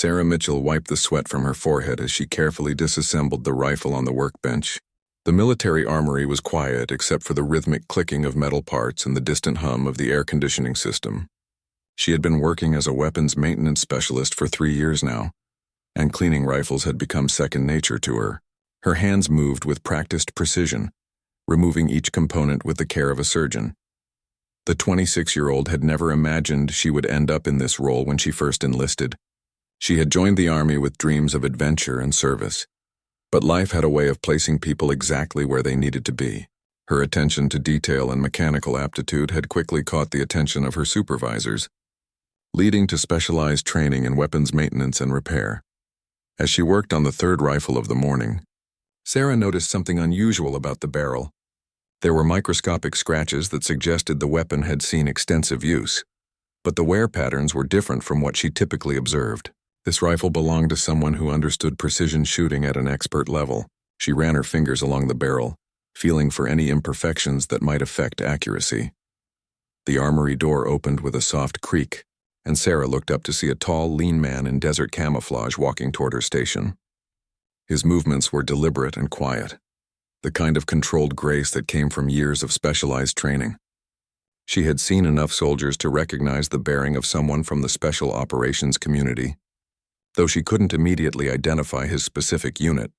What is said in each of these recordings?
Sarah Mitchell wiped the sweat from her forehead as she carefully disassembled the rifle on the workbench. The military armory was quiet except for the rhythmic clicking of metal parts and the distant hum of the air conditioning system. She had been working as a weapons maintenance specialist for 3 years now, and cleaning rifles had become second nature to her. Her hands moved with practiced precision, removing each component with the care of a surgeon. The 26-year-old had never imagined she would end up in this role when she first enlisted. She had joined the Army with dreams of adventure and service, but life had a way of placing people exactly where they needed to be. Her attention to detail and mechanical aptitude had quickly caught the attention of her supervisors, leading to specialized training in weapons maintenance and repair. As she worked on the third rifle of the morning, Sarah noticed something unusual about the barrel. There were microscopic scratches that suggested the weapon had seen extensive use, but the wear patterns were different from what she typically observed. This rifle belonged to someone who understood precision shooting at an expert level. She ran her fingers along the barrel, feeling for any imperfections that might affect accuracy. The armory door opened with a soft creak, and Sarah looked up to see a tall, lean man in desert camouflage walking toward her station. His movements were deliberate and quiet, the kind of controlled grace that came from years of specialized training. She had seen enough soldiers to recognize the bearing of someone from the special operations community, though she couldn't immediately identify his specific unit.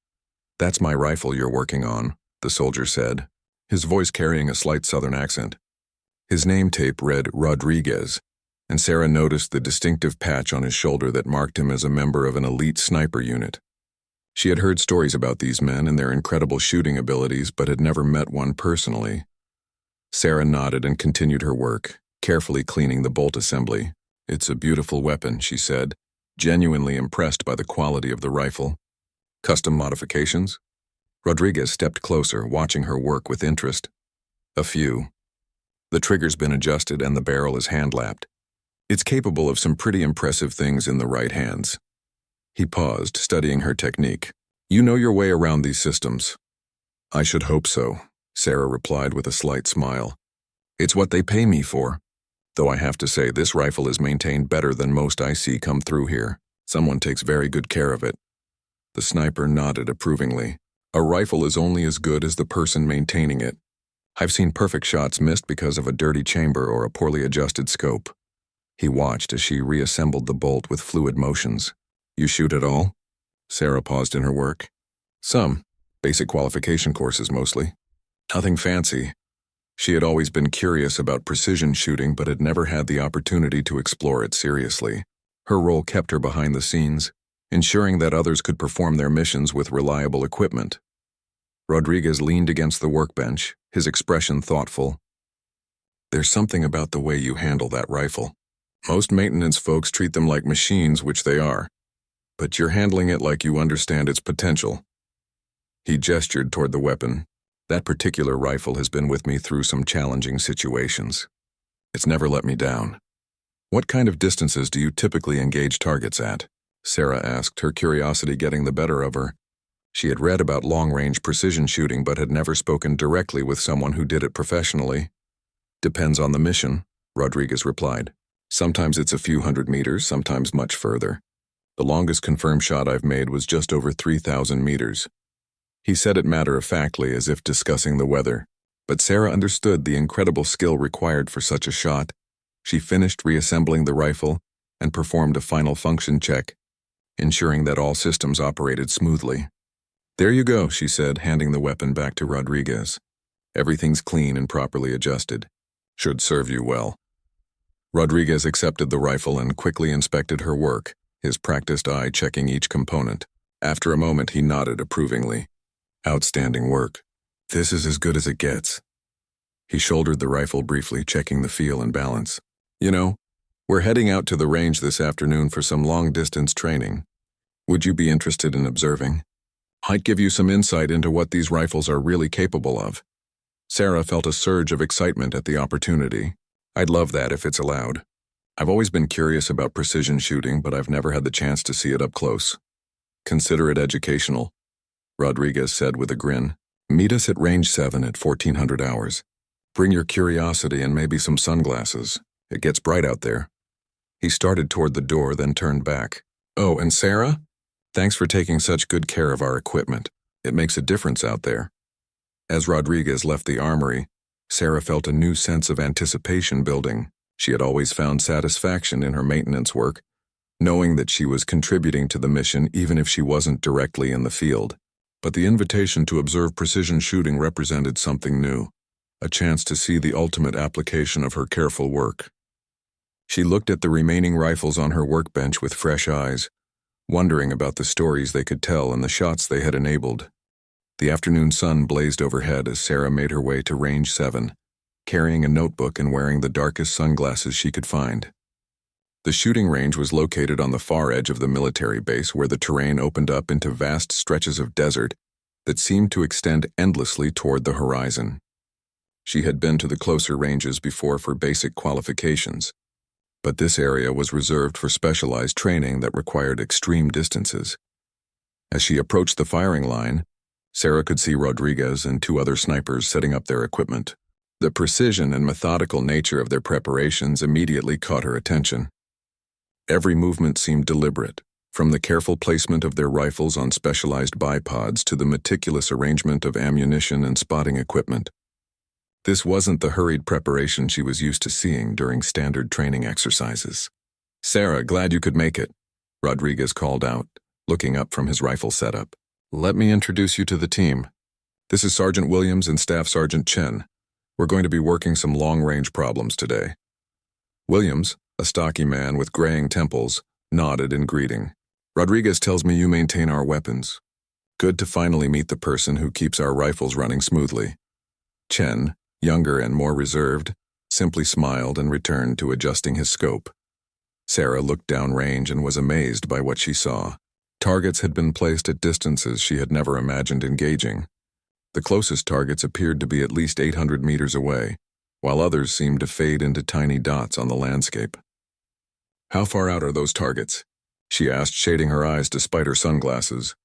"That's my rifle you're working on," the soldier said, his voice carrying a slight southern accent. His name tape read Rodriguez, and Sarah noticed the distinctive patch on his shoulder that marked him as a member of an elite sniper unit. She had heard stories about these men and their incredible shooting abilities, but had never met one personally. Sarah nodded and continued her work, carefully cleaning the bolt assembly. "It's a beautiful weapon," she said, genuinely impressed by the quality of the rifle. "Custom modifications?" Rodriguez stepped closer, watching her work with interest. "A few. The trigger's been adjusted and the barrel is hand-lapped. It's capable of some pretty impressive things in the right hands." He paused, studying her technique. "You know your way around these systems." "I should hope so," Sarah replied with a slight smile. "It's what they pay me for. Though I have to say this rifle is maintained better than most I see come through here. Someone takes very good care of it." The sniper nodded approvingly. "A rifle is only as good as the person maintaining it. I've seen perfect shots missed because of a dirty chamber or a poorly adjusted scope." He watched as she reassembled the bolt with fluid motions. "You shoot at all?" Sarah paused in her work. "Some. Basic qualification courses mostly. Nothing fancy." She had always been curious about precision shooting but had never had the opportunity to explore it seriously. Her role kept her behind the scenes, ensuring that others could perform their missions with reliable equipment. Rodriguez leaned against the workbench, his expression thoughtful. "There's something about the way you handle that rifle. Most maintenance folks treat them like machines, which they are, but you're handling it like you understand its potential." He gestured toward the weapon. "That particular rifle has been with me through some challenging situations. It's never let me down." "What kind of distances do you typically engage targets at?" Sarah asked, her curiosity getting the better of her. She had read about long-range precision shooting but had never spoken directly with someone who did it professionally. "Depends on the mission," Rodriguez replied. "Sometimes it's a few hundred meters, sometimes much further. The longest confirmed shot I've made was just over 3,000 meters. He said it matter-of-factly, as if discussing the weather, but Sarah understood the incredible skill required for such a shot. She finished reassembling the rifle and performed a final function check, ensuring that all systems operated smoothly. "There you go," she said, handing the weapon back to Rodriguez. "Everything's clean and properly adjusted. Should serve you well." Rodriguez accepted the rifle and quickly inspected her work, his practiced eye checking each component. After a moment, he nodded approvingly. "Outstanding work. This is as good as it gets." He shouldered the rifle briefly, checking the feel and balance. "You know, we're heading out to the range this afternoon for some long-distance training. Would you be interested in observing? I'd give you some insight into what these rifles are really capable of." Sarah felt a surge of excitement at the opportunity. "I'd love that if it's allowed. I've always been curious about precision shooting, but I've never had the chance to see it up close." "Consider it educational," Rodriguez said with a grin. "Meet us at Range 7 at 1400 hours. Bring your curiosity and maybe some sunglasses. It gets bright out there." He started toward the door, then turned back. Oh, and Sarah? Thanks for taking such good care of our equipment. It makes a difference out there. As Rodriguez left the armory, Sarah felt a new sense of anticipation building. She had always found satisfaction in her maintenance work, knowing that she was contributing to the mission even if she wasn't directly in the field. But the invitation to observe precision shooting represented something new, a chance to see the ultimate application of her careful work. She looked at the remaining rifles on her workbench with fresh eyes, wondering about the stories they could tell and the shots they had enabled. The afternoon sun blazed overhead as Sarah made her way to Range 7, carrying a notebook and wearing the darkest sunglasses she could find. The shooting range was located on the far edge of the military base where the terrain opened up into vast stretches of desert that seemed to extend endlessly toward the horizon. She had been to the closer ranges before for basic qualifications, but this area was reserved for specialized training that required extreme distances. As she approached the firing line, Sarah could see Rodriguez and two other snipers setting up their equipment. The precision and methodical nature of their preparations immediately caught her attention. Every movement seemed deliberate, from the careful placement of their rifles on specialized bipods to the meticulous arrangement of ammunition and spotting equipment. This wasn't the hurried preparation she was used to seeing during standard training exercises. "Sarah, glad you could make it," Rodriguez called out, looking up from his rifle setup. "Let me introduce you to the team. This is Sergeant Williams and Staff Sergeant Chen. We're going to be working some long-range problems today." Williams, a stocky man with graying temples, nodded in greeting. "Rodriguez tells me you maintain our weapons. Good to finally meet the person who keeps our rifles running smoothly." Chen, younger and more reserved, simply smiled and returned to adjusting his scope. Sarah looked downrange and was amazed by what she saw. Targets had been placed at distances she had never imagined engaging. The closest targets appeared to be at least 800 meters away, while others seemed to fade into tiny dots on the landscape. "How far out are those targets?" she asked, shading her eyes despite her sunglasses.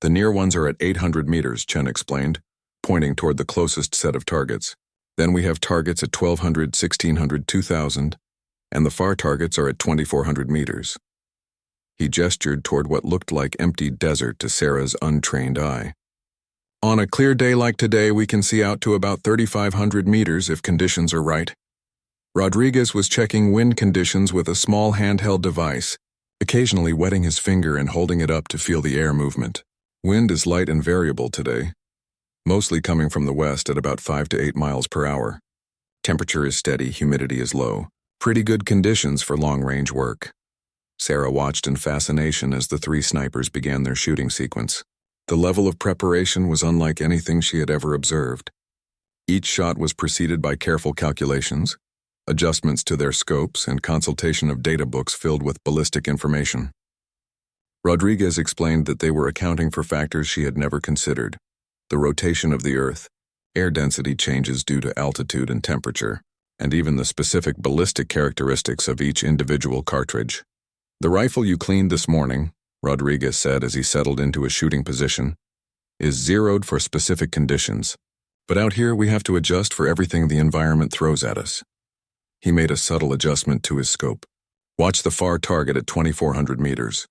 "The near ones are at 800 meters, Chen explained, pointing toward the closest set of targets. Then we have targets at 1,200, 1,600, 2,000, and the far targets are at 2,400 meters. He gestured toward what looked like empty desert to Sarah's untrained eye. "On a clear day like today, we can see out to about 3,500 meters if conditions are right." Rodriguez was checking wind conditions with a small handheld device, occasionally wetting his finger and holding it up to feel the air movement. "Wind is light and variable today, mostly coming from the west at about 5 to 8 miles per hour. Temperature is steady, humidity is low. Pretty good conditions for long-range work." Sarah watched in fascination as the three snipers began their shooting sequence. The level of preparation was unlike anything she had ever observed. Each shot was preceded by careful calculations, adjustments to their scopes, and consultation of data books filled with ballistic information. Rodriguez explained that they were accounting for factors she had never considered: the rotation of the Earth, air density changes due to altitude and temperature, and even the specific ballistic characteristics of each individual cartridge. "The rifle you cleaned this morning," Rodriguez said as he settled into a shooting position, "is zeroed for specific conditions. But out here we have to adjust for everything the environment throws at us." He made a subtle adjustment to his scope. "Watch the far target at 2,400 meters."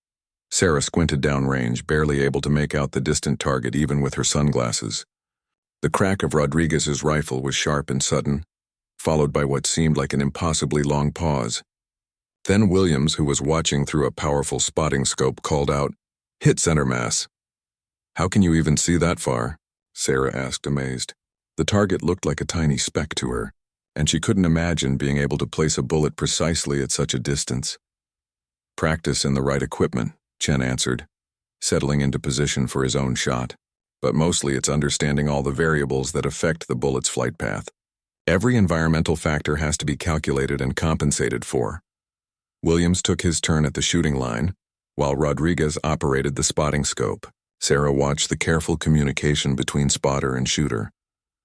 Sarah squinted downrange, barely able to make out the distant target even with her sunglasses. The crack of Rodriguez's rifle was sharp and sudden, followed by what seemed like an impossibly long pause. Then Williams, who was watching through a powerful spotting scope, called out, "Hit center mass." "How can you even see that far?" Sarah asked, amazed. The target looked like a tiny speck to her, and she couldn't imagine being able to place a bullet precisely at such a distance. "Practice and the right equipment," Chen answered, settling into position for his own shot. "But mostly it's understanding all the variables that affect the bullet's flight path. Every environmental factor has to be calculated and compensated for." Williams took his turn at the shooting line, while Rodriguez operated the spotting scope. Sarah watched the careful communication between spotter and shooter,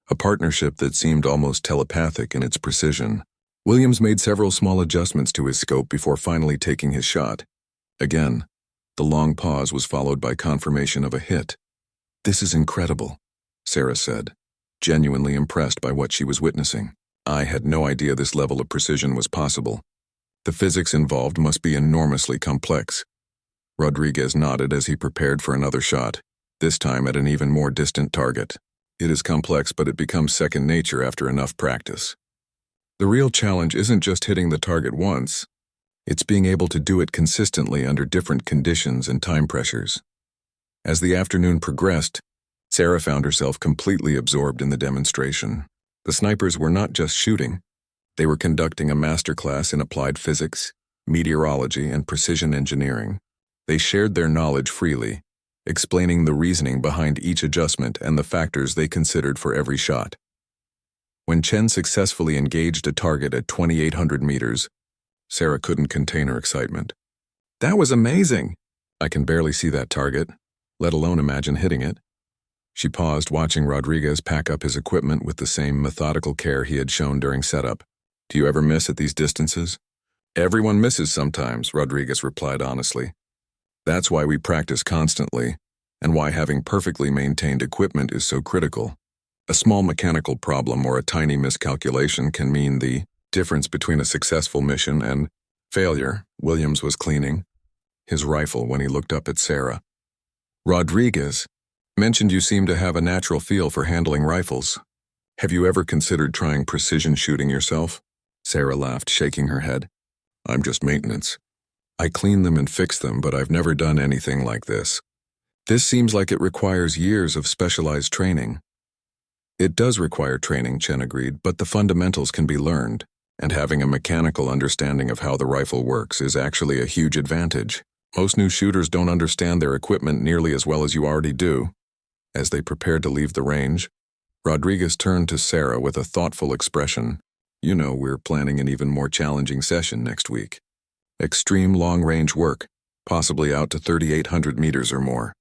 a partnership that seemed almost telepathic in its precision. Williams made several small adjustments to his scope before finally taking his shot. Again, the long pause was followed by confirmation of a hit. "This is incredible," Sarah said, genuinely impressed by what she was witnessing. "I had no idea this level of precision was possible. The physics involved must be enormously complex." Rodriguez nodded as he prepared for another shot, this time at an even more distant target. It is complex, but it becomes second nature after enough practice. The real challenge isn't just hitting the target once, it's being able to do it consistently under different conditions and time pressures. As the afternoon progressed, Sarah found herself completely absorbed in the demonstration. The snipers were not just shooting, they were conducting a masterclass in applied physics, meteorology, and precision engineering. They shared their knowledge freely, explaining the reasoning behind each adjustment and the factors they considered for every shot. When Chen successfully engaged a target at 2,800 meters, Sarah couldn't contain her excitement. "That was amazing! I can barely see that target, let alone imagine hitting it." She paused, watching Rodriguez pack up his equipment with the same methodical care he had shown during setup. "Do you ever miss at these distances?" "Everyone misses sometimes," Rodriguez replied honestly. "That's why we practice constantly, and why having perfectly maintained equipment is so critical. A small mechanical problem or a tiny miscalculation can mean the difference between a successful mission and failure." Williams was cleaning his rifle when he looked up at Sarah. "Rodriguez mentioned you seem to have a natural feel for handling rifles. Have you ever considered trying precision shooting yourself?" Sarah laughed, shaking her head. "I'm just maintenance. I clean them and fix them, but I've never done anything like this. This seems like it requires years of specialized training." "It does require training," Chen agreed, "but the fundamentals can be learned, and having a mechanical understanding of how the rifle works is actually a huge advantage. Most new shooters don't understand their equipment nearly as well as you already do." As they prepared to leave the range, Rodriguez turned to Sarah with a thoughtful expression. "You know, we're planning an even more challenging session next week. Extreme long-range work, possibly out to 3,800 meters or more.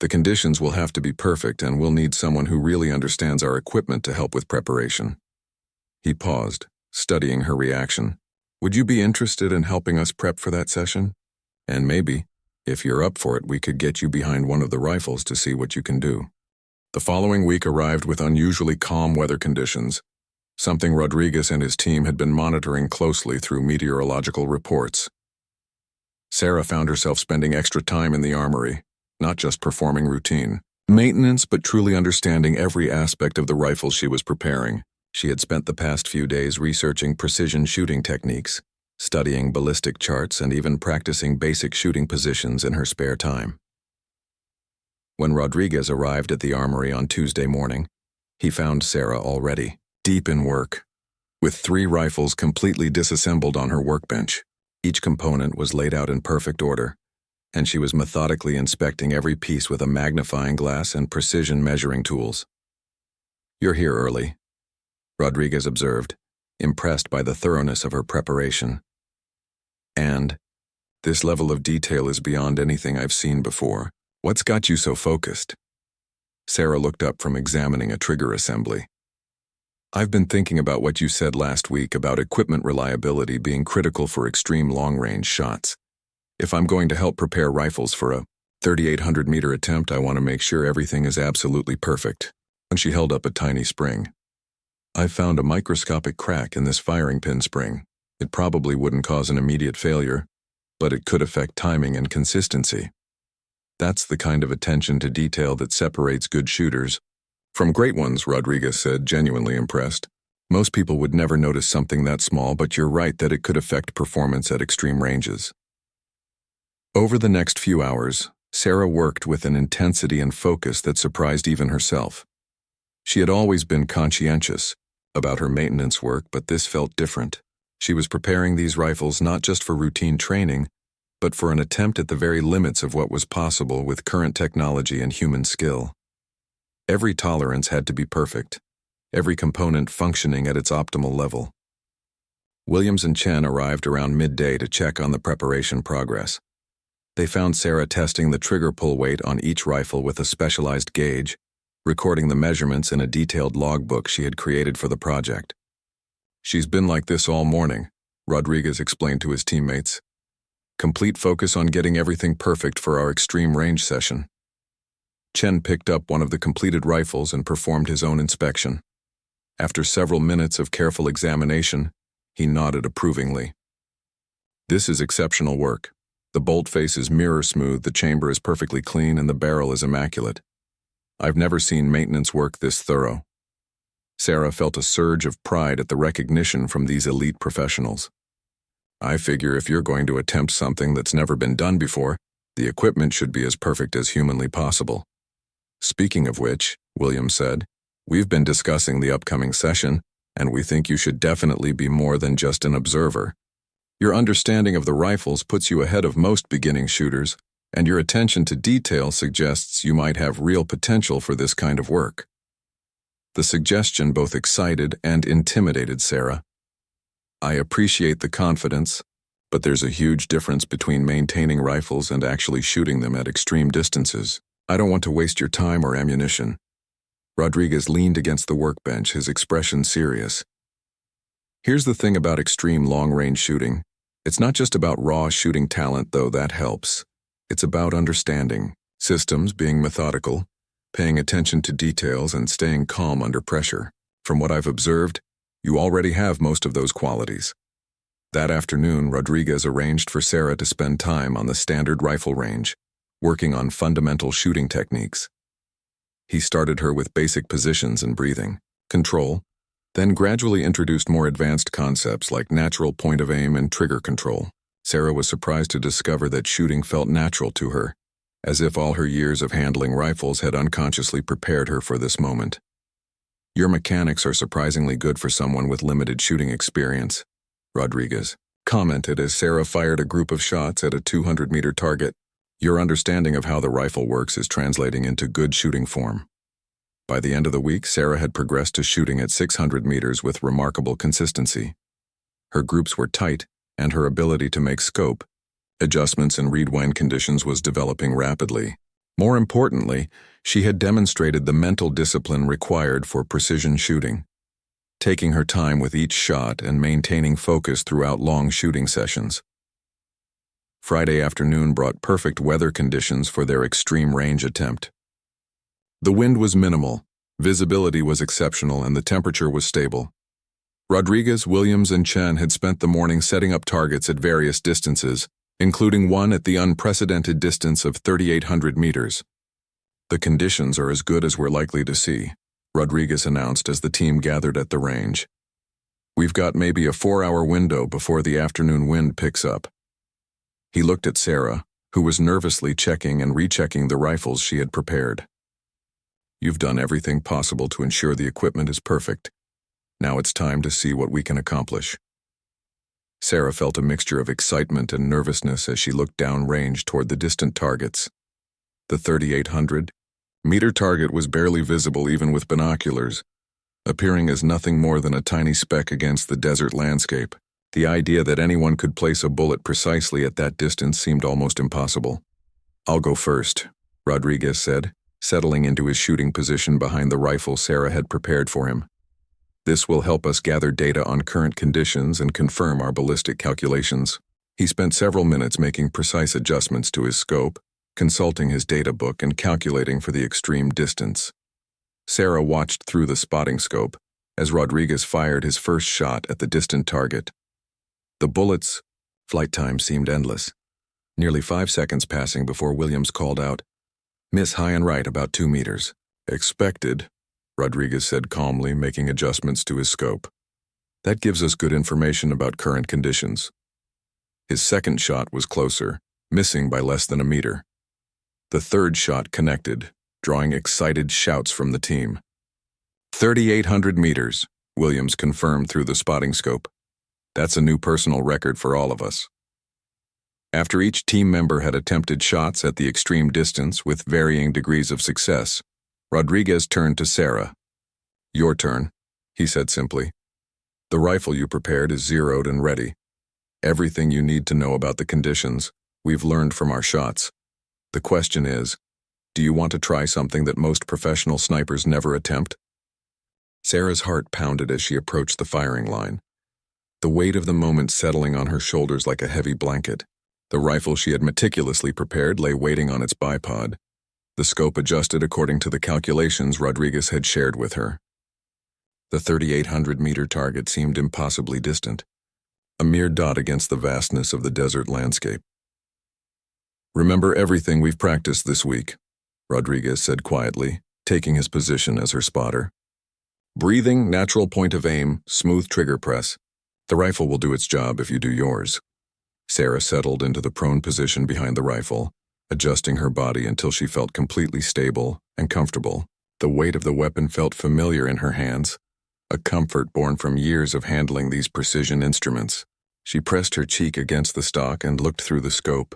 The conditions will have to be perfect, and we'll need someone who really understands our equipment to help with preparation." He paused, studying her reaction. "Would you be interested in helping us prep for that session? And maybe, if you're up for it, we could get you behind one of the rifles to see what you can do." The following week arrived with unusually calm weather conditions, something Rodriguez and his team had been monitoring closely through meteorological reports. Sarah found herself spending extra time in the armory, not just performing routine maintenance, but truly understanding every aspect of the rifle she was preparing. She had spent the past few days researching precision shooting techniques, studying ballistic charts, and even practicing basic shooting positions in her spare time. When Rodriguez arrived at the armory on Tuesday morning, he found Sarah already deep in work, with 3 rifles completely disassembled on her workbench. Each component was laid out in perfect order, and she was methodically inspecting every piece with a magnifying glass and precision measuring tools. "You're here early," Rodriguez observed, impressed by the thoroughness of her preparation. "And this level of detail is beyond anything I've seen before. What's got you so focused?" Sarah looked up from examining a trigger assembly. "I've been thinking about what you said last week about equipment reliability being critical for extreme long-range shots. If I'm going to help prepare rifles for a 3,800-meter attempt, I want to make sure everything is absolutely perfect." And she held up a tiny spring. "I've found a microscopic crack in this firing pin spring. It probably wouldn't cause an immediate failure, but it could affect timing and consistency. That's the kind of attention to detail that separates good shooters from great ones," Rodriguez said, genuinely impressed. "Most people would never notice something that small, but you're right that it could affect performance at extreme ranges." Over the next few hours, Sarah worked with an intensity and focus that surprised even herself. She had always been conscientious about her maintenance work, but this felt different. She was preparing these rifles not just for routine training, but for an attempt at the very limits of what was possible with current technology and human skill. Every tolerance had to be perfect, every component functioning at its optimal level. Williams and Chen arrived around midday to check on the preparation progress. They found Sarah testing the trigger pull weight on each rifle with a specialized gauge, recording the measurements in a detailed logbook she had created for the project. "She's been like this all morning," Rodriguez explained to his teammates. "Complete focus on getting everything perfect for our extreme range session." Chen picked up one of the completed rifles and performed his own inspection. After several minutes of careful examination, he nodded approvingly. "This is exceptional work. The bolt face is mirror smooth, the chamber is perfectly clean, and the barrel is immaculate. I've never seen maintenance work this thorough. Sarah felt a surge of pride at the recognition from these elite professionals. I figure if you're going to attempt something that's never been done before, the equipment should be as perfect as humanly possible. Speaking of which, Williams said, we've been discussing the upcoming session, and we think you should definitely be more than just an observer. Your understanding of the rifles puts you ahead of most beginning shooters, and your attention to detail suggests you might have real potential for this kind of work. The suggestion both excited and intimidated Sarah. I appreciate the confidence, but there's a huge difference between maintaining rifles and actually shooting them at extreme distances. I don't want to waste your time or ammunition. Rodriguez leaned against the workbench, his expression serious. Here's the thing about extreme long-range shooting. It's not just about raw shooting talent, though that helps. It's about understanding systems, being methodical, paying attention to details, and staying calm under pressure. From what I've observed, you already have most of those qualities. That afternoon, Rodriguez arranged for Sarah to spend time on the standard rifle range, working on fundamental shooting techniques. He started her with basic positions and breathing, control, then gradually introduced more advanced concepts like natural point of aim and trigger control. Sarah was surprised to discover that shooting felt natural to her, as if all her years of handling rifles had unconsciously prepared her for this moment. Your mechanics are surprisingly good for someone with limited shooting experience, Rodriguez commented as Sarah fired a group of shots at a 200-meter target. Your understanding of how the rifle works is translating into good shooting form. By the end of the week, Sarah had progressed to shooting at 600 meters with remarkable consistency. Her groups were tight, and her ability to make scope adjustments and read-wind conditions was developing rapidly. More importantly, she had demonstrated the mental discipline required for precision shooting, taking her time with each shot and maintaining focus throughout long shooting sessions. Friday afternoon brought perfect weather conditions for their extreme range attempt. The wind was minimal, visibility was exceptional, and the temperature was stable. Rodriguez, Williams, and Chen had spent the morning setting up targets at various distances, including one at the unprecedented distance of 3,800 meters. The conditions are as good as we're likely to see, Rodriguez announced as the team gathered at the range. We've got maybe a 4-hour window before the afternoon wind picks up. He looked at Sarah, who was nervously checking and rechecking the rifles she had prepared. You've done everything possible to ensure the equipment is perfect. Now it's time to see what we can accomplish. Sarah felt a mixture of excitement and nervousness as she looked downrange toward the distant targets. The 3,800-meter target was barely visible even with binoculars, appearing as nothing more than a tiny speck against the desert landscape. The idea that anyone could place a bullet precisely at that distance seemed almost impossible. I'll go first, Rodriguez said, settling into his shooting position behind the rifle Sarah had prepared for him. This will help us gather data on current conditions and confirm our ballistic calculations. He spent several minutes making precise adjustments to his scope, consulting his data book and calculating for the extreme distance. Sarah watched through the spotting scope as Rodriguez fired his first shot at the distant target. The bullet's flight time seemed endless, nearly 5 seconds passing before Williams called out, "Miss high and right, about 2 meters. Expected," Rodriguez said calmly, making adjustments to his scope. That gives us good information about current conditions. His second shot was closer, missing by less than a meter. The third shot connected, drawing excited shouts from the team. 3,800 meters, Williams confirmed through the spotting scope. That's a new personal record for all of us. After each team member had attempted shots at the extreme distance with varying degrees of success, Rodriguez turned to Sarah. "Your turn," he said simply. "The rifle you prepared is zeroed and ready. Everything you need to know about the conditions, we've learned from our shots. The question is, do you want to try something that most professional snipers never attempt?" Sarah's heart pounded as she approached the firing line, the weight of the moment settling on her shoulders like a heavy blanket. The rifle she had meticulously prepared lay waiting on its bipod, the scope adjusted according to the calculations Rodriguez had shared with her. The 3,800-meter target seemed impossibly distant, a mere dot against the vastness of the desert landscape. Remember everything we've practiced this week, Rodriguez said quietly, taking his position as her spotter. Breathing, natural point of aim, smooth trigger press. The rifle will do its job if you do yours. Sarah settled into the prone position behind the rifle, adjusting her body until she felt completely stable and comfortable. The weight of the weapon felt familiar in her hands, a comfort born from years of handling these precision instruments. She pressed her cheek against the stock and looked through the scope,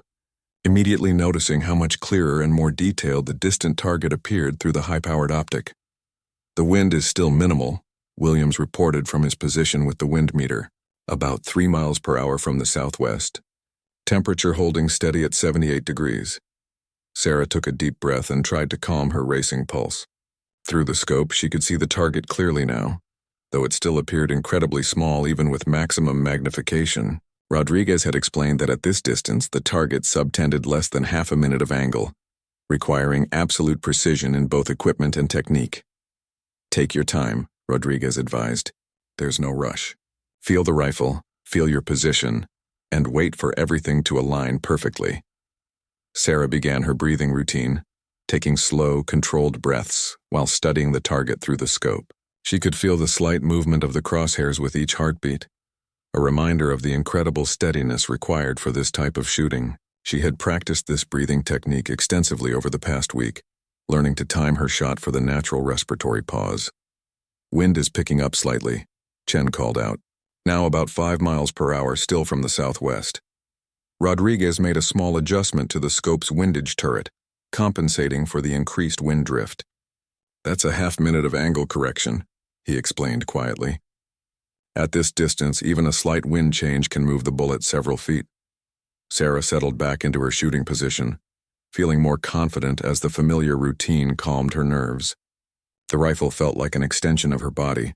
immediately noticing how much clearer and more detailed the distant target appeared through the high-powered optic. The wind is still minimal, Williams reported from his position with the wind meter, about 3 miles per hour from the southwest. Temperature holding steady at 78 degrees. Sarah took a deep breath and tried to calm her racing pulse. Through the scope, she could see the target clearly now, though it still appeared incredibly small even with maximum magnification. Rodriguez had explained that at this distance, the target subtended less than half a minute of angle, requiring absolute precision in both equipment and technique. Take your time, Rodriguez advised. There's no rush. Feel the rifle, feel your position, and wait for everything to align perfectly. Sarah began her breathing routine, taking slow, controlled breaths while studying the target through the scope. She could feel the slight movement of the crosshairs with each heartbeat, a reminder of the incredible steadiness required for this type of shooting. She had practiced this breathing technique extensively over the past week, learning to time her shot for the natural respiratory pause. Wind is picking up slightly, Chen called out. Now about 5 miles per hour still from the southwest. Rodriguez made a small adjustment to the scope's windage turret, compensating for the increased wind drift. That's a half-minute of angle correction, he explained quietly. At this distance, even a slight wind change can move the bullet several feet. Sarah settled back into her shooting position, feeling more confident as the familiar routine calmed her nerves. The rifle felt like an extension of her body,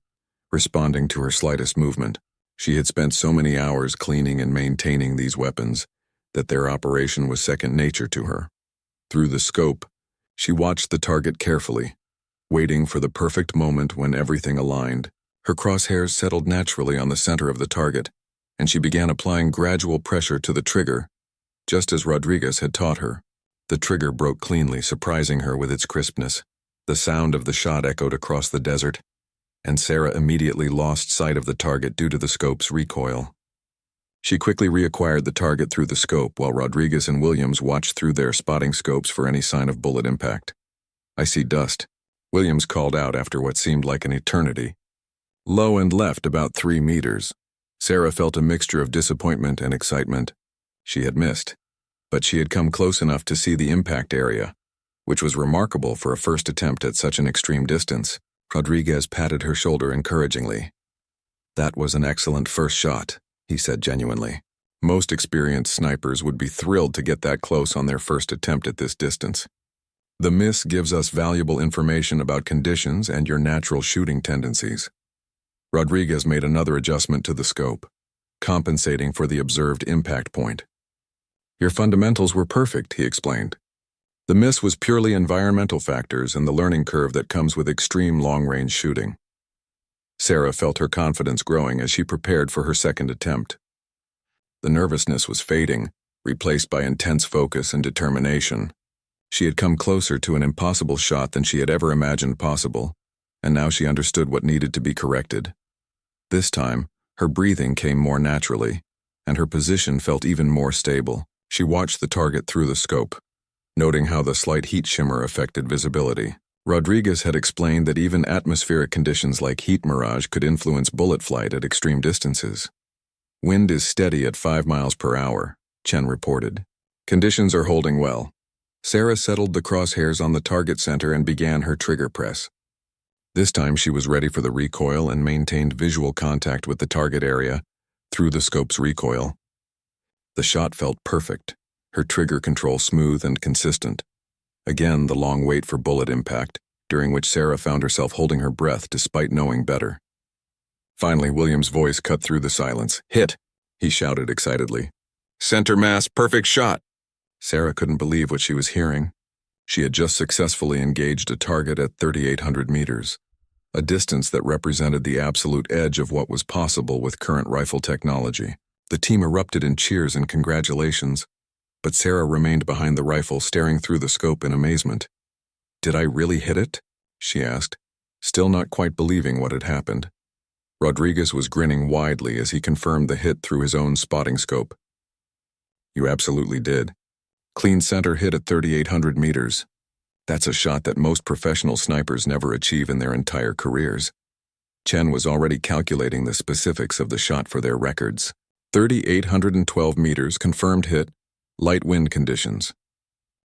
responding to her slightest movement. She had spent so many hours cleaning and maintaining these weapons that their operation was second nature to her. Through the scope, she watched the target carefully, waiting for the perfect moment when everything aligned. Her crosshairs settled naturally on the center of the target, and she began applying gradual pressure to the trigger, just as Rodriguez had taught her. The trigger broke cleanly, surprising her with its crispness. The sound of the shot echoed across the desert, and Sarah immediately lost sight of the target due to the scope's recoil. She quickly reacquired the target through the scope while Rodriguez and Williams watched through their spotting scopes for any sign of bullet impact. "I see dust," Williams called out after what seemed like an eternity. "Low and left about 3 meters. Sarah felt a mixture of disappointment and excitement. She had missed, but she had come close enough to see the impact area, which was remarkable for a first attempt at such an extreme distance. Rodriguez patted her shoulder encouragingly. "That was an excellent first shot," he said genuinely. "Most experienced snipers would be thrilled to get that close on their first attempt at this distance. The miss gives us valuable information about conditions and your natural shooting tendencies." Rodriguez made another adjustment to the scope, compensating for the observed impact point. "Your fundamentals were perfect," he explained. "The miss was purely environmental factors and the learning curve that comes with extreme long-range shooting." Sarah felt her confidence growing as she prepared for her second attempt. The nervousness was fading, replaced by intense focus and determination. She had come closer to an impossible shot than she had ever imagined possible, and now she understood what needed to be corrected. This time, her breathing came more naturally, and her position felt even more stable. She watched the target through the scope, noting how the slight heat shimmer affected visibility. Rodriguez had explained that even atmospheric conditions like heat mirage could influence bullet flight at extreme distances. "Wind is steady at 5 miles per hour, Chen reported. "Conditions are holding well." Sarah settled the crosshairs on the target center and began her trigger press. This time she was ready for the recoil and maintained visual contact with the target area through the scope's recoil. The shot felt perfect, her trigger control smooth and consistent. Again, the long wait for bullet impact, during which Sarah found herself holding her breath despite knowing better. Finally, Williams' voice cut through the silence. "Hit!" he shouted excitedly. "Center mass, perfect shot!" Sarah couldn't believe what she was hearing. She had just successfully engaged a target at 3,800 meters, a distance that represented the absolute edge of what was possible with current rifle technology. The team erupted in cheers and congratulations. But Sarah remained behind the rifle, staring through the scope in amazement. "Did I really hit it?" she asked, still not quite believing what had happened. Rodriguez was grinning widely as he confirmed the hit through his own spotting scope. "You absolutely did. Clean center hit at 3,800 meters. That's a shot that most professional snipers never achieve in their entire careers." Chen was already calculating the specifics of the shot for their records. 3,812 meters, confirmed hit, light wind conditions.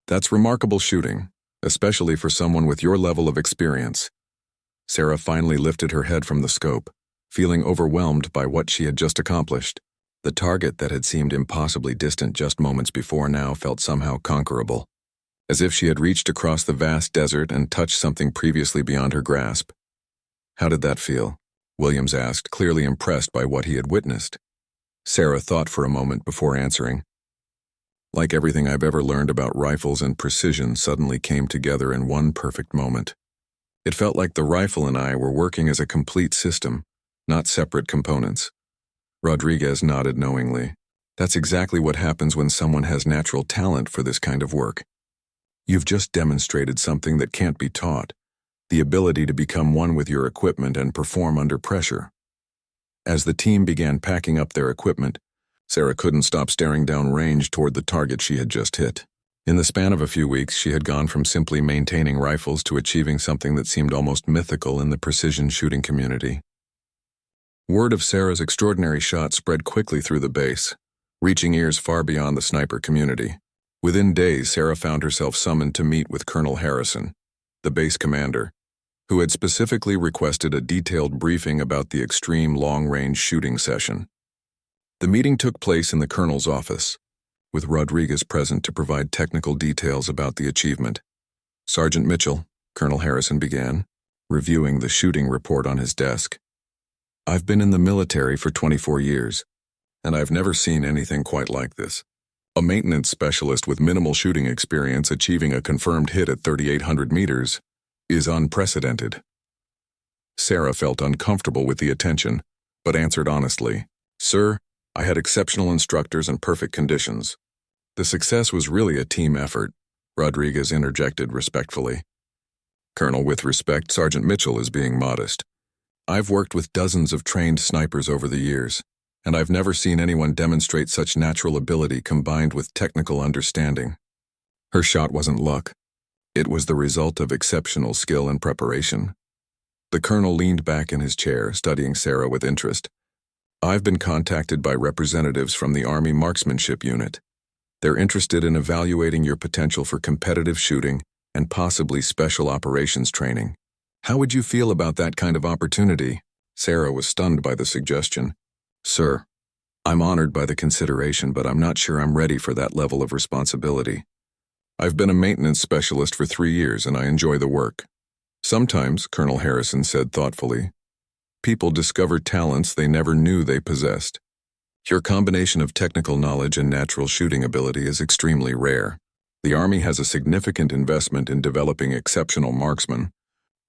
"That's remarkable shooting, especially for someone with your level of experience." Sarah finally lifted her head from the scope, feeling overwhelmed by what she had just accomplished. The target that had seemed impossibly distant just moments before now felt somehow conquerable, as if she had reached across the vast desert and touched something previously beyond her grasp. "How did that feel?" Williams asked, clearly impressed by what he had witnessed. Sarah thought for a moment before answering. "Like everything I've ever learned about rifles and precision suddenly came together in one perfect moment. It felt like the rifle and I were working as a complete system, not separate components." Rodriguez nodded knowingly. "That's exactly what happens when someone has natural talent for this kind of work. You've just demonstrated something that can't be taught, the ability to become one with your equipment and perform under pressure." As the team began packing up their equipment, Sarah couldn't stop staring down range toward the target she had just hit. In the span of a few weeks, she had gone from simply maintaining rifles to achieving something that seemed almost mythical in the precision shooting community. Word of Sarah's extraordinary shot spread quickly through the base, reaching ears far beyond the sniper community. Within days, Sarah found herself summoned to meet with Colonel Harrison, the base commander, who had specifically requested a detailed briefing about the extreme long-range shooting session. The meeting took place in the colonel's office, with Rodriguez present to provide technical details about the achievement. "Sergeant Mitchell," Colonel Harrison began, reviewing the shooting report on his desk. "I've been in the military for 24 years, and I've never seen anything quite like this. A maintenance specialist with minimal shooting experience achieving a confirmed hit at 3,800 meters is unprecedented." Sarah felt uncomfortable with the attention, but answered honestly, "Sir, I had exceptional instructors and perfect conditions." "The success was really a team effort," Rodriguez interjected respectfully. "Colonel, with respect, Sergeant Mitchell is being modest. I've worked with dozens of trained snipers over the years, and I've never seen anyone demonstrate such natural ability combined with technical understanding. Her shot wasn't luck. It was the result of exceptional skill and preparation." The colonel leaned back in his chair, studying Sarah with interest. "I've been contacted by representatives from the Army Marksmanship Unit. They're interested in evaluating your potential for competitive shooting and possibly special operations training. How would you feel about that kind of opportunity?" Sarah was stunned by the suggestion. "Sir, I'm honored by the consideration, but I'm not sure I'm ready for that level of responsibility. I've been a maintenance specialist for 3 years and I enjoy the work." "Sometimes," Colonel Harrison said thoughtfully, "people discover talents they never knew they possessed. Your combination of technical knowledge and natural shooting ability is extremely rare. The Army has a significant investment in developing exceptional marksmen,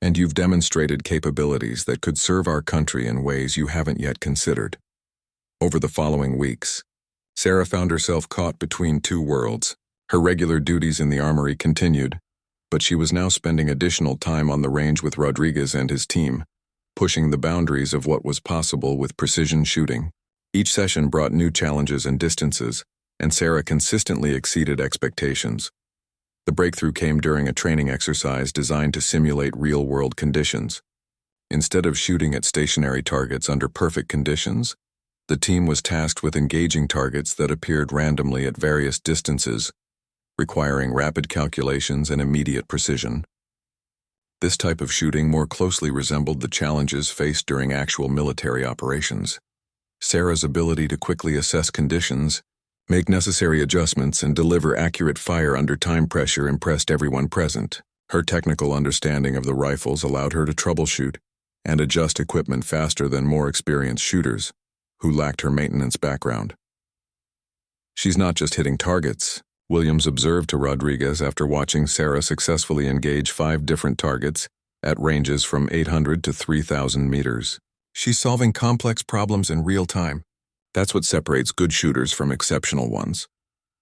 and you've demonstrated capabilities that could serve our country in ways you haven't yet considered." Over the following weeks, Sarah found herself caught between two worlds. Her regular duties in the armory continued, but she was now spending additional time on the range with Rodriguez and his team, pushing the boundaries of what was possible with precision shooting. Each session brought new challenges and distances, and Sarah consistently exceeded expectations. The breakthrough came during a training exercise designed to simulate real-world conditions. Instead of shooting at stationary targets under perfect conditions, the team was tasked with engaging targets that appeared randomly at various distances, requiring rapid calculations and immediate precision. This type of shooting more closely resembled the challenges faced during actual military operations. Sarah's ability to quickly assess conditions, make necessary adjustments, and deliver accurate fire under time pressure impressed everyone present. Her technical understanding of the rifles allowed her to troubleshoot and adjust equipment faster than more experienced shooters, who lacked her maintenance background. "She's not just hitting targets," Williams observed to Rodriguez after watching Sarah successfully engage 5 different targets at ranges from 800 to 3,000 meters. "She's solving complex problems in real time. That's what separates good shooters from exceptional ones."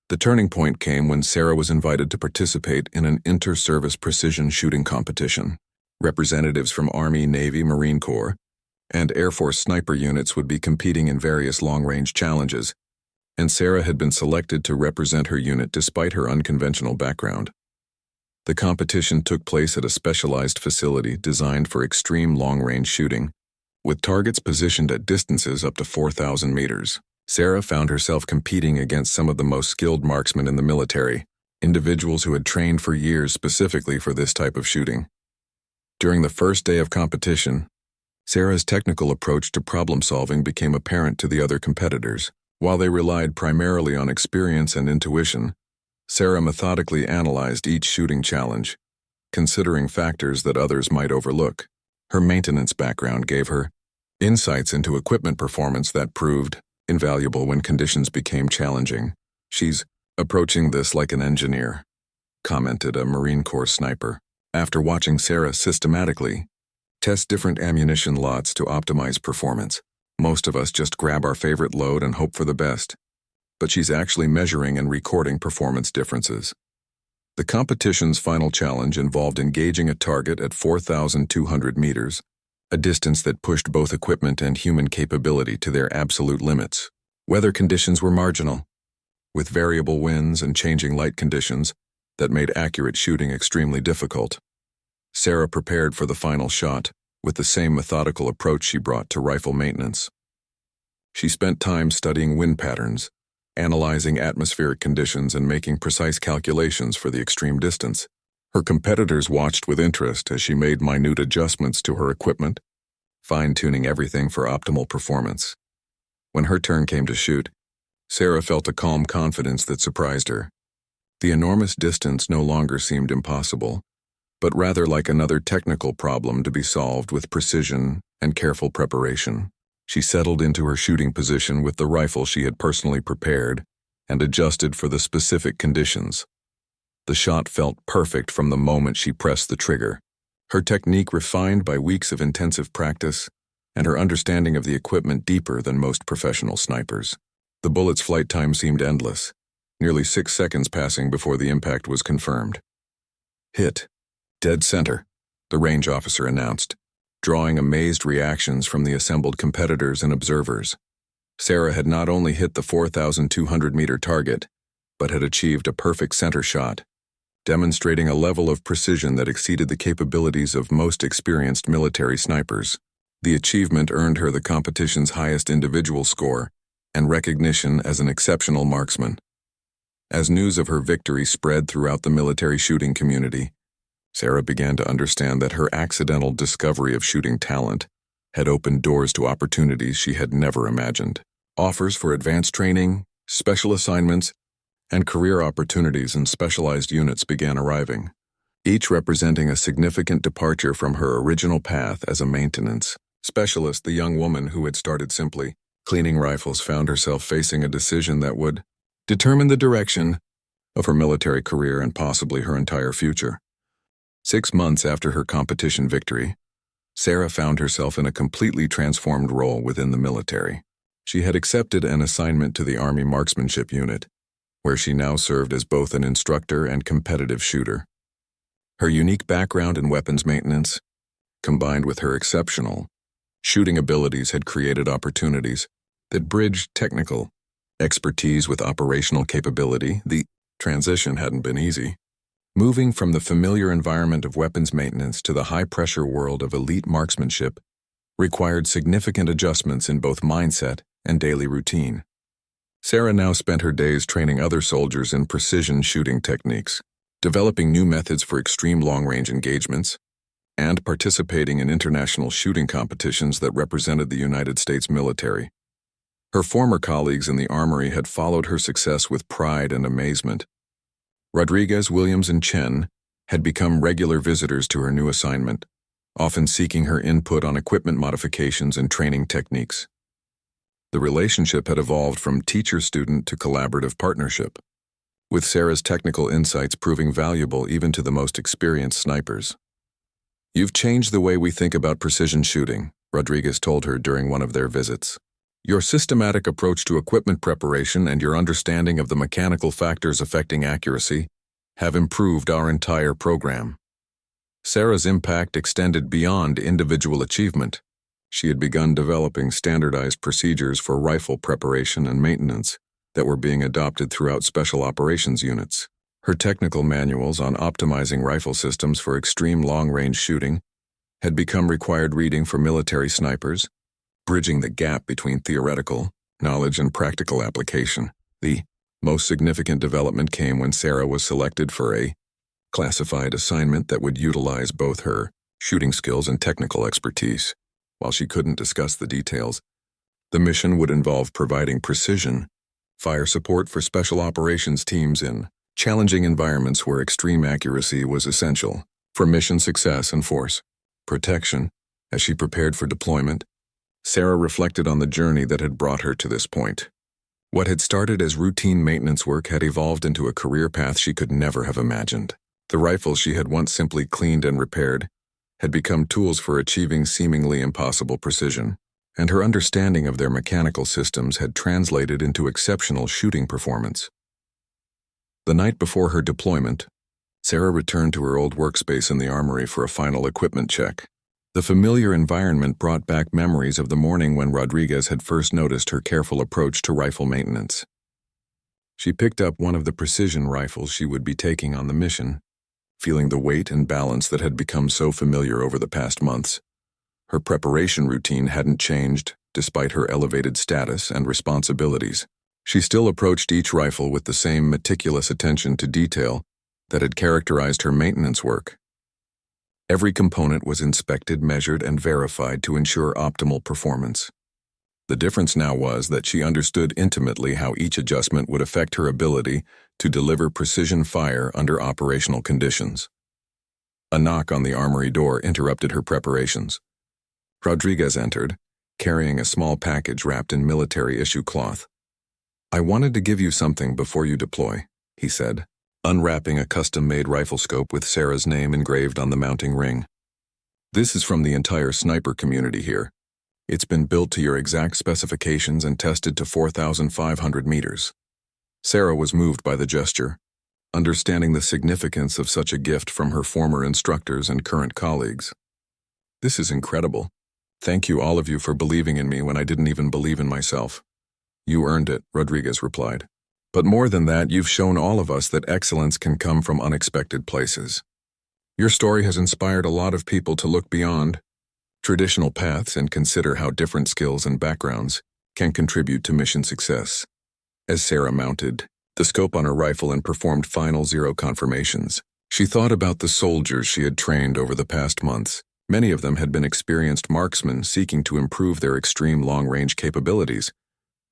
The turning point came when Sarah was invited to participate in an inter-service precision shooting competition. Representatives from Army, Navy, Marine Corps, and Air Force sniper units would be competing in various long-range challenges, and Sarah had been selected to represent her unit despite her unconventional background. The competition took place at a specialized facility designed for extreme long-range shooting, with targets positioned at distances up to 4,000 meters. Sarah found herself competing against some of the most skilled marksmen in the military, individuals who had trained for years specifically for this type of shooting. During the first day of competition, Sarah's technical approach to problem-solving became apparent to the other competitors. While they relied primarily on experience and intuition, Sarah methodically analyzed each shooting challenge, considering factors that others might overlook. Her maintenance background gave her insights into equipment performance that proved invaluable when conditions became challenging. "She's approaching this like an engineer," commented a Marine Corps sniper. After watching Sarah systematically test different ammunition lots to optimize performance, most of us just grab our favorite load and hope for the best. But she's actually measuring and recording performance differences. The competition's final challenge involved engaging a target at 4,200 meters, a distance that pushed both equipment and human capability to their absolute limits. Weather conditions were marginal, with variable winds and changing light conditions that made accurate shooting extremely difficult. Sarah prepared for the final shot with the same methodical approach she brought to rifle maintenance. She spent time studying wind patterns, analyzing atmospheric conditions, and making precise calculations for the extreme distance. Her competitors watched with interest as she made minute adjustments to her equipment, fine-tuning everything for optimal performance. When her turn came to shoot, Sarah felt a calm confidence that surprised her. The enormous distance no longer seemed impossible, but rather like another technical problem to be solved with precision and careful preparation. She settled into her shooting position with the rifle she had personally prepared and adjusted for the specific conditions. The shot felt perfect from the moment she pressed the trigger. Her technique refined by weeks of intensive practice, and her understanding of the equipment deeper than most professional snipers. The bullet's flight time seemed endless, nearly 6 seconds passing before the impact was confirmed. "Hit. Dead center," the range officer announced, drawing amazed reactions from the assembled competitors and observers. Sarah had not only hit the 4,200-meter target, but had achieved a perfect center shot, demonstrating a level of precision that exceeded the capabilities of most experienced military snipers. The achievement earned her the competition's highest individual score and recognition as an exceptional marksman. As news of her victory spread throughout the military shooting community, Sarah began to understand that her accidental discovery of shooting talent had opened doors to opportunities she had never imagined. Offers for advanced training, special assignments, and career opportunities in specialized units began arriving, each representing a significant departure from her original path as a maintenance specialist. The young woman who had started simply cleaning rifles found herself facing a decision that would determine the direction of her military career and possibly her entire future. 6 months after her competition victory, Sarah found herself in a completely transformed role within the military. She had accepted an assignment to the Army Marksmanship Unit, where she now served as both an instructor and competitive shooter. Her unique background in weapons maintenance, combined with her exceptional shooting abilities, had created opportunities that bridged technical expertise with operational capability. The transition hadn't been easy. Moving from the familiar environment of weapons maintenance to the high-pressure world of elite marksmanship required significant adjustments in both mindset and daily routine. Sarah now spent her days training other soldiers in precision shooting techniques, developing new methods for extreme long-range engagements, and participating in international shooting competitions that represented the United States military. Her former colleagues in the armory had followed her success with pride and amazement. Rodriguez, Williams, and Chen had become regular visitors to her new assignment, often seeking her input on equipment modifications and training techniques. The relationship had evolved from teacher-student to collaborative partnership, with Sarah's technical insights proving valuable even to the most experienced snipers. "You've changed the way we think about precision shooting," Rodriguez told her during one of their visits. Your systematic approach to equipment preparation and your understanding of the mechanical factors affecting accuracy have improved our entire program. Sarah's impact extended beyond individual achievement. She had begun developing standardized procedures for rifle preparation and maintenance that were being adopted throughout special operations units. Her technical manuals on optimizing rifle systems for extreme long-range shooting had become required reading for military snipers, bridging the gap between theoretical knowledge and practical application. The most significant development came when Sarah was selected for a classified assignment that would utilize both her shooting skills and technical expertise. While she couldn't discuss the details, the mission would involve providing precision fire support for special operations teams in challenging environments where extreme accuracy was essential for mission success and force protection. As she prepared for deployment, Sarah reflected on the journey that had brought her to this point. What had started as routine maintenance work had evolved into a career path she could never have imagined. The rifles she had once simply cleaned and repaired had become tools for achieving seemingly impossible precision, and her understanding of their mechanical systems had translated into exceptional shooting performance. The night before her deployment, Sarah returned to her old workspace in the armory for a final equipment check. The familiar environment brought back memories of the morning when Rodriguez had first noticed her careful approach to rifle maintenance. She picked up one of the precision rifles she would be taking on the mission, feeling the weight and balance that had become so familiar over the past months. Her preparation routine hadn't changed, despite her elevated status and responsibilities. She still approached each rifle with the same meticulous attention to detail that had characterized her maintenance work. Every component was inspected, measured, and verified to ensure optimal performance. The difference now was that she understood intimately how each adjustment would affect her ability to deliver precision fire under operational conditions. A knock on the armory door interrupted her preparations. Rodriguez entered, carrying a small package wrapped in military-issue cloth. "I wanted to give you something before you deploy," he said, unwrapping a custom-made rifle scope with Sarah's name engraved on the mounting ring. "This is from the entire sniper community here. It's been built to your exact specifications and tested to 4,500 meters." Sarah was moved by the gesture, understanding the significance of such a gift from her former instructors and current colleagues. "This is incredible. Thank you all of you for believing in me when I didn't even believe in myself." "You earned it," Rodriguez replied. "But more than that, you've shown all of us that excellence can come from unexpected places. Your story has inspired a lot of people to look beyond traditional paths and consider how different skills and backgrounds can contribute to mission success." As Sarah mounted the scope on her rifle and performed final zero confirmations, she thought about the soldiers she had trained over the past months. Many of them had been experienced marksmen seeking to improve their extreme long-range capabilities,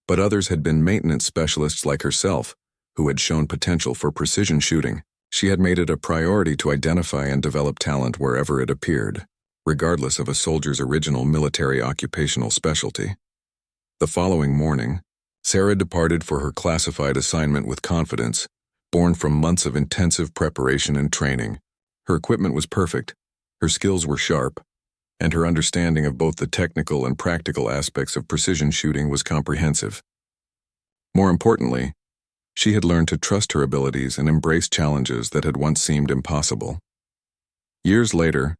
but others had been maintenance specialists like herself, who had shown potential for precision shooting. She had made it a priority to identify and develop talent wherever it appeared, regardless of a soldier's original military occupational specialty. The following morning, Sarah departed for her classified assignment with confidence, born from months of intensive preparation and training. Her equipment was perfect, her skills were sharp, and her understanding of both the technical and practical aspects of precision shooting was comprehensive. More importantly, she had learned to trust her abilities and embrace challenges that had once seemed impossible. Years later,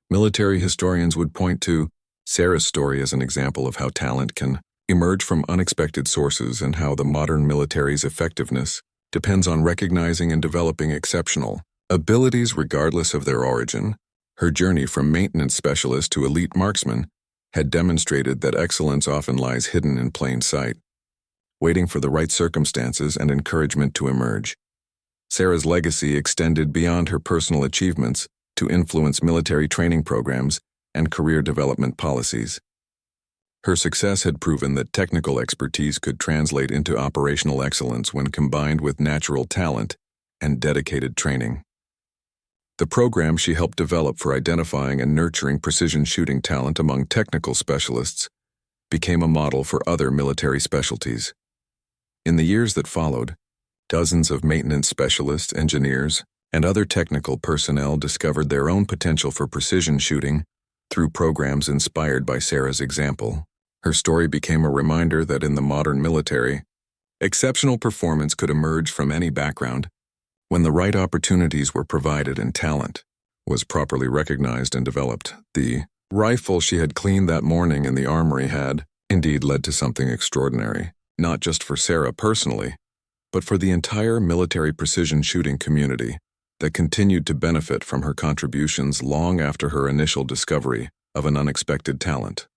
military historians would point to Sarah's story as an example of how talent can emerge from unexpected sources and how the modern military's effectiveness depends on recognizing and developing exceptional abilities regardless of their origin. Her journey from maintenance specialist to elite marksman had demonstrated that excellence often lies hidden in plain sight, waiting for the right circumstances and encouragement to emerge. Sarah's legacy extended beyond her personal achievements to influence military training programs and career development policies. Her success had proven that technical expertise could translate into operational excellence when combined with natural talent and dedicated training. The program she helped develop for identifying and nurturing precision shooting talent among technical specialists became a model for other military specialties. In the years that followed, dozens of maintenance specialists, engineers, and other technical personnel discovered their own potential for precision shooting through programs inspired by Sarah's example. Her story became a reminder that in the modern military, exceptional performance could emerge from any background when the right opportunities were provided and talent was properly recognized and developed. The rifle she had cleaned that morning in the armory had indeed led to something extraordinary, not just for Sarah personally, but for the entire military precision shooting community that continued to benefit from her contributions long after her initial discovery of an unexpected talent.